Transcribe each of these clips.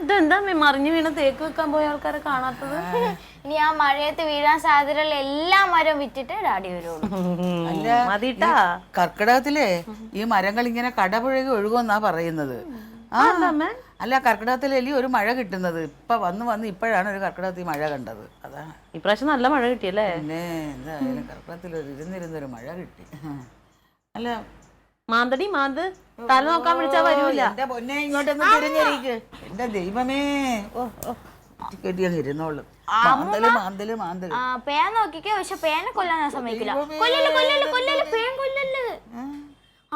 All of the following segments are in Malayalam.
ഇതെന്താ മറിഞ്ഞു വീണ തേക്ക് വെക്കാൻ പോയ ആൾക്കാരെ കാണാത്തത്? ഇനി ആ മഴയത്ത് വീഴാൻ സാധ്യതയുള്ള എല്ലാ മരവും വിറ്റിട്ട് ഡാഡി വരുള്ളൂ. മതിട്ടാ. കർക്കിടകത്തിലേ ഈ മരങ്ങൾ ഇങ്ങനെ കടപുഴകി ഒഴുകുമെന്നാ പറയുന്നത്. അല്ല, കർക്കിടകത്തിലല്ലേ ഒരു മഴ കിട്ടുന്നത്. ഇപ്പൊ വന്ന് ഇപ്പോഴാണ് ഒരു കർക്കിടകത്തിൽ മഴ കണ്ടത്. അതാണ് ഇപ്രാവശ്യം നല്ല മഴ കിട്ടിയല്ലേ? പിന്നെ എന്തായാലും കർക്കിടകത്തിൽ ഇരുന്നിരുന്നൊരു മഴ കിട്ടി. അല്ല മാന്തടി മാന്ത് തല നോക്കാൻ വിളിച്ചാ വരൂല. എന്റെ പൊന്നെ ഇങ്ങോട്ടൊന്ന് തിരിഞ്ഞിരിക്ക്. എന്റെ ദൈവമേ, കെട്ടിയങ്ങ് ഇരുന്നോളൂ. മാന്തല്. പേൻ നോക്കിക്കോ, പക്ഷെ പേനെ കൊല്ലാൻ ഞാൻ സമ്മതിക്കില്ല.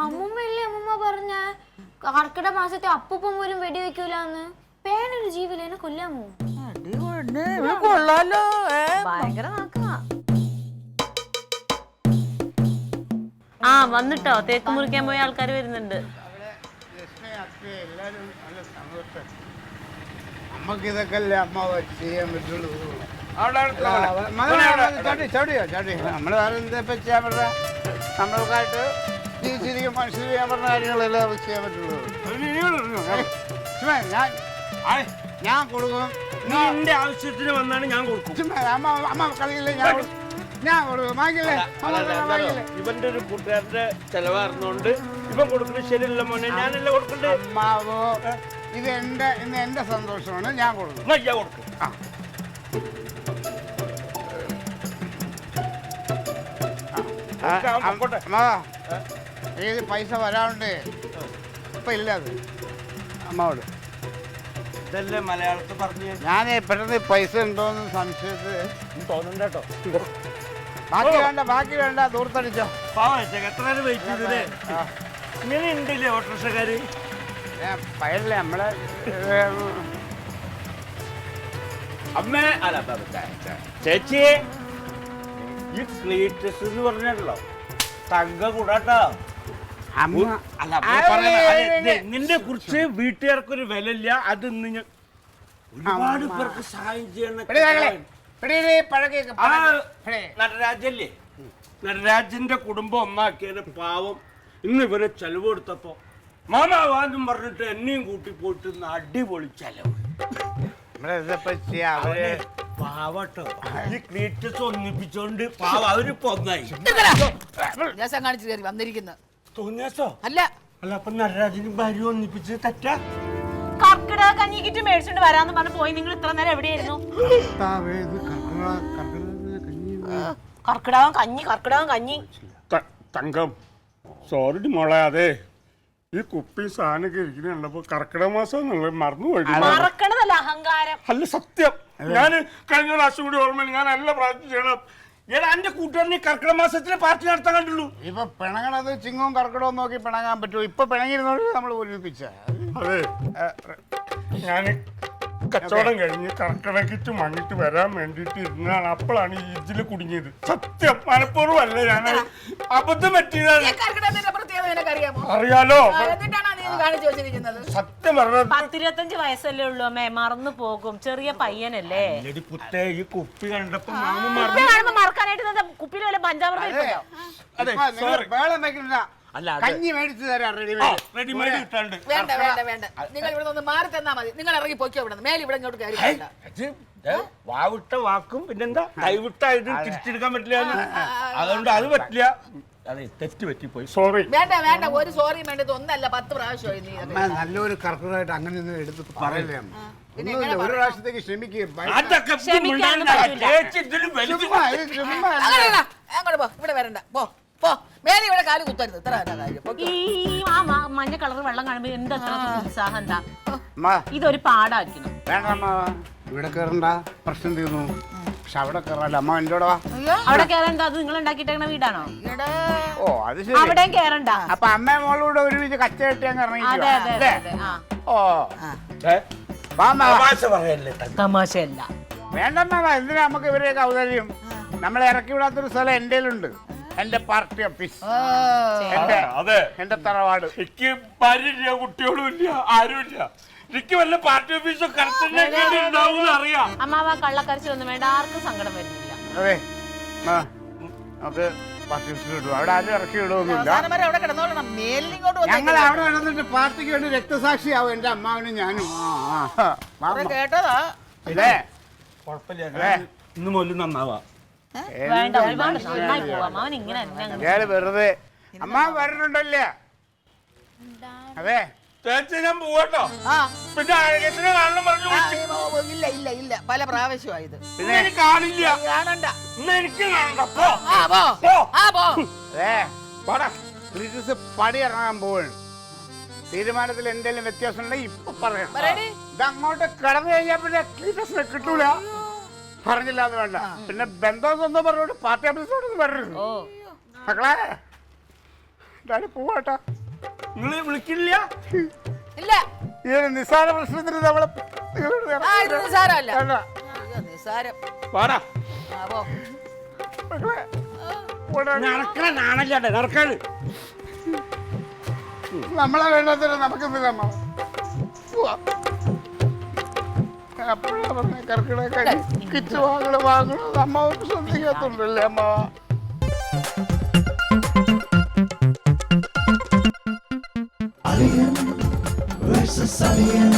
അമ്മൂമ്മല്ലേ അമ്മൂമ്മ പറഞ്ഞ കർക്കിടക മാസത്തെ അപ്പൂപ്പം പോലും വെടിവെക്കൂലെന്ന്. പേനൊരു ജീവിലേനെ കൊല്ലാമോ? കൊള്ളാലോ, ഭയങ്കര നോക്കാ. ആ വന്നിട്ടോ, തേക്ക് മുറിക്കാൻ പോയ ആൾക്കാർ വരുന്നുണ്ട്. നമുക്ക് ഇതൊക്കെ അല്ലേ അമ്മ ചെയ്യാൻ പറ്റുള്ളൂ. നമ്മള് വേറെ എന്താ ചെയ്യാൻ പറ്റുക? നമ്മൾക്കായിട്ട് ജീവിച്ചിരിക്കും മനുഷ്യർ ചെയ്യാൻ പറഞ്ഞ കാര്യങ്ങളെല്ലാം ചെയ്യാൻ പറ്റുള്ളൂ. ഞാൻ കൊടുക്കും. നീ എന്റെ ആവശ്യത്തിന് വന്നാണ് ഞാൻ കൊടുക്കും. അമ്മ കളിയില്ലേ, ഞാൻ കൊടുക്കും. വാങ്ങില്ലേ? ഇവന്റെ ഒരു കൂട്ടുകാരന്റെ ചെലവാർന്നോണ്ട് ഇവൻ കൊടുക്കുന്നത് ശരിയല്ല മോനെ, ഞാനല്ല കൊടുക്കണ്ടേ. അമ്മാവോ, ഇത് എന്റെ സന്തോഷമാണ്, ഞാൻ കൊടുക്കും. ഞാൻ കൊടുക്കും. ഏത് പൈസ വരാണ്ട് ഇപ്പൊ ഇല്ല. അത് അമ്മാവോട് ഇതല്ലേ മലയാളത്തിൽ പറഞ്ഞു. ഞാൻ പെട്ടെന്ന് പൈസ ഉണ്ടോന്ന് സംശയത്തിൽ തോന്നണ്ടോ. ബാക്കി വേണ്ട ദൂർത്തടിച്ചോ. എത്ര നേരം വെയിറ്റ് ചെയ്തേ. ഇങ്ങനെ ഉണ്ടല്ലേ ഓട്ടോറിക്ഷക്കാര്. പയല്ലേ നമ്മളെ അമ്മേ. അല്ല ചേച്ചിയെ, ഈ ക്ലീറ്റസ് എന്ന് പറഞ്ഞല്ലോ തങ്ക കൂടാട്ടോ. നിന്നെ കുറിച്ച് വീട്ടുകാർക്കൊരു വിലയില്ല. അത് ഇന്ന് ഒരുപാട് പേർക്ക് സഹായം ചെയ്യണം. നടരാജല്ലേ, നടരാജന്റെ കുടുംബം ഒന്നാക്കിയതിന് പാവം ഇന്ന് ഇവരെ ചെലവ് കൊടുത്തപ്പോ മാമാവാന്നും പറഞ്ഞിട്ട് എന്നെയും കൂട്ടി പോയിട്ട് അടിപൊളി ചെലവ്. പാവട്ടോ, ഈ ക്ലീറ്റസ് ഒന്നിപ്പിച്ചോണ്ട് പാവ അവരിപ്പോ ഒന്നായി. കാണിച്ചു കയറി വന്നിരിക്കുന്നത് തോന്നിയാസോ? അല്ല അല്ല, അപ്പൊ നടരാജനും ഭാര്യ ഒന്നിപ്പിച്ച് തെറ്റാ? കർക്കിടക കഞ്ഞിക്കിറ്റ് മേടിച്ചോണ്ട് വരാന്ന് പറഞ്ഞു പോയി. നിങ്ങൾ ഇത്ര നേരം എവിടെയായിരുന്നു? കർക്കിടകം കഞ്ഞി. തങ്കം, സോറി മോളെ. അതെ, ഈ കുപ്പി സാധനമൊക്കെ ഇരിക്കുന്നുണ്ടപ്പോ കർക്കിടക മാസം മറന്നുപോയി. മറക്കണതല്ല, അഹങ്കാരം. അല്ല, സത്യം. ഞാൻ കഴിഞ്ഞ പ്രാവശ്യം കൂടി ഓർമ്മ ഞാൻ നല്ല പ്രാർത്ഥന ചെയ്യണം. ഏടാ, എന്റെ കൂട്ടുകാരനെ കർക്കിടക മാസത്തിലെ പാർട്ടി നടത്താൻ കണ്ടുള്ളൂ. ഇപ്പൊ പിണങ്ങണത് ചിങ്ങവും കർക്കിടവും നോക്കി പിണങ്ങാൻ പറ്റുമോ? ഇപ്പൊ പിണങ്ങിരുന്നോണ്ട് നമ്മൾ ഒരുമിപ്പിച്ച. അതെ, ഞാൻ കച്ചവടം കഴിഞ്ഞ് കർക്കിടക്കിട്ട് മങ്ങിട്ട് വരാൻ വേണ്ടിട്ട് ഇരുന്നാണ്. അപ്പോഴാണ് ഈ ഇതില് കുടുങ്ങിയത്. സത്യം, മനഃപൂർവ്വമല്ല, ഞാൻ അബദ്ധം പറ്റിയതാണ്. അറിയാലോ, സത്യം പറഞ്ഞത്. 10-25 വയസ്സല്ലേ ഉള്ളൂ അമ്മേ, മറന്നു പോകും. ചെറിയ പയ്യനല്ലേ. പുത്തേ, ഈ കുപ്പി കണ്ടപ്പോ മറക്കാനായിട്ട് കുപ്പിയിൽ വല്ല പഞ്ചാമൃതം. കഞ്ഞി മേടിച്ചു തരാം. റെഡിമെയ്ഡ് കിട്ടാണ്ട്. വേണ്ട നിങ്ങൾ ഇവിടെ നിന്ന് മാറി തന്നാ മതി. നിങ്ങൾ ഇറങ്ങി പോയിക്കോ ഇവിടെ നിന്ന്. മേലെ ഇവിടെ ഇങ്ങോട്ട് കയറി. വാവിട്ട വാക്കും പിന്നെന്താ കൈവിട്ടായിട്ട് തിരിച്ചെടുക്കാൻ പറ്റില്ല. അതുകൊണ്ട് അത് പറ്റില്ല. അതെ, തെറ്റ് പറ്റിപ്പോയി. സോറി. വേണ്ട ഒരു സോറി വേണ്ടത് ഒന്നല്ല 10 പ്രാവശ്യമായി. നീ നല്ലൊരു കർക്കിടകമായിട്ട് അങ്ങനെ ഒന്നും എടുത്ത് പറയല്ലേ. ഒരു പ്രാവശ്യത്തേക്ക് ക്ഷമിക്കുക. ഇവിടെ വരണ്ട. പോ മേലെ ഇവിടെ കാല് കുത്തരുത്. ഇത്ര കാര്യം. ഈ മഞ്ഞ കളർ വെള്ളം കാണുമ്പോ എന്താ ഉത്സാഹം? എന്താ ഇതൊരു പാടായിരിക്കണം. വേണ്ട, ഇവിടെ കയറണ്ട, പ്രശ്നം തീർന്നു. പക്ഷെ അവിടെ കയറാല്ല. അമ്മ എന്റെ കൂടെ വാ. അവിടെ കേറണ്ട, അത് നിങ്ങൾ ഉണ്ടാക്കിയിട്ടേക്കണ വീടാണോ? ഓ, അത് ശരി. അവിടെയും കേറണ്ട. അപ്പൊ അമ്മ മോളൂടെ ഒരുമിച്ച് കച്ച കെട്ടി അങ്ങ് ഇറങ്ങി. ഓ, തമാശയല്ല. വേണ്ടമ്മ, എന്തിനാ നമുക്ക് ഇവരെയൊക്കെ ഔദാര്യം? നമ്മളെ ഇറക്കി വിടാത്തൊരു സ്ഥലം എന്റെ ഉണ്ട്. എന്റെ പാർട്ടി ഓഫീസ്, എന്റെ തറവാട്. എനിക്ക് ഭാര്യ കുട്ടികളും ഇല്ല, ആരുമില്ല. എനിക്ക് വല്ല പാർട്ടി ഓഫീസോ കറക്റ്റ് അറിയാം. അമ്മാവ കള്ളക്കരച്ചിലൊന്നും വേണ്ട, ആർക്കും സങ്കടം വരുന്നില്ല. അതെ, നമുക്ക് പാർട്ടി ഓഫീസിൽ ഇടും. അവിടെ ആരും ഇറക്കി വിടുമൊന്നുമില്ല. അവസാനം വരെ അവിടെ കിടന്നോളണം. മേലിങ്ങോട്ട് ഞങ്ങൾ അവിടെ നടന്നിട്ട് പാർട്ടിക്ക് വേണ്ടി രക്തസാക്ഷിയാവും എന്റെ അമ്മാവനും ഞാനും. കേട്ടതാ. ഇല്ലേ കുഴപ്പമില്ല, ഇന്ന് മുതൽ നന്നാവാ. വേണ്ട, ഒരുപാട് നന്നായി പോവാം. അവൻ ഇങ്ങനെ തന്നെ അങ്ങ് ഇയാള് വെറുതെ അമ്മ വരുന്നുണ്ടല്ലേ? അതെ ചേച്ചി ഞാൻ പോവാട്ടോ. പിന്നെ അഴകത്തിന് കാണണം പറഞ്ഞു വിളിച്ചു. ഇല്ല ഇല്ല ഇല്ല, പല പ്രാവശ്യമായത്. പിന്നെ എനിക്ക് കാണില്ല. കാണണ്ട. ഇന്ന് എനിക്ക് കാണണ്ട. പോ. അതെ ക്ലീറ്റസ് പടി ഇറങ്ങാൻ പോവാണ്. തീരുമാനത്തിൽ എന്തെങ്കിലും വ്യത്യാസം ഉണ്ടെങ്കിൽ ഇപ്പൊ പറയണം. ഇത് അങ്ങോട്ട് കടന്നു കഴിഞ്ഞാൽ പിന്നെ ക്ലീറ്റസിനെ കിട്ടൂല. പറഞ്ഞില്ല അത് വേണ്ട. പിന്നെ ബന്ധം ഒന്നും പറഞ്ഞോട്ട് പാർട്ടി ഓഫീസോടൊന്നും പറയരുത് മക്കളെ. ഡാഡി പോവാട്ടാ. നിങ്ങൾ വിളിക്കില്ല? ഇല്ല, ഈ ഒരു നിസ്സാര പ്രശ്നത്തിന് നമ്മളെ നിസാരമല്ല. നിസാരം. പാടാ നമ്മളെ വേണ്ടതിന് നമുക്കെന്തില്ല അമ്മ. അപ്പോഴാ പറഞ്ഞ കർക്കിടക കിച്ച് വാങ്ങണോ അമ്മ ശ്രദ്ധിക്കാത്തുണ്ടല്ലേ അമ്മ. Alien versus Alien.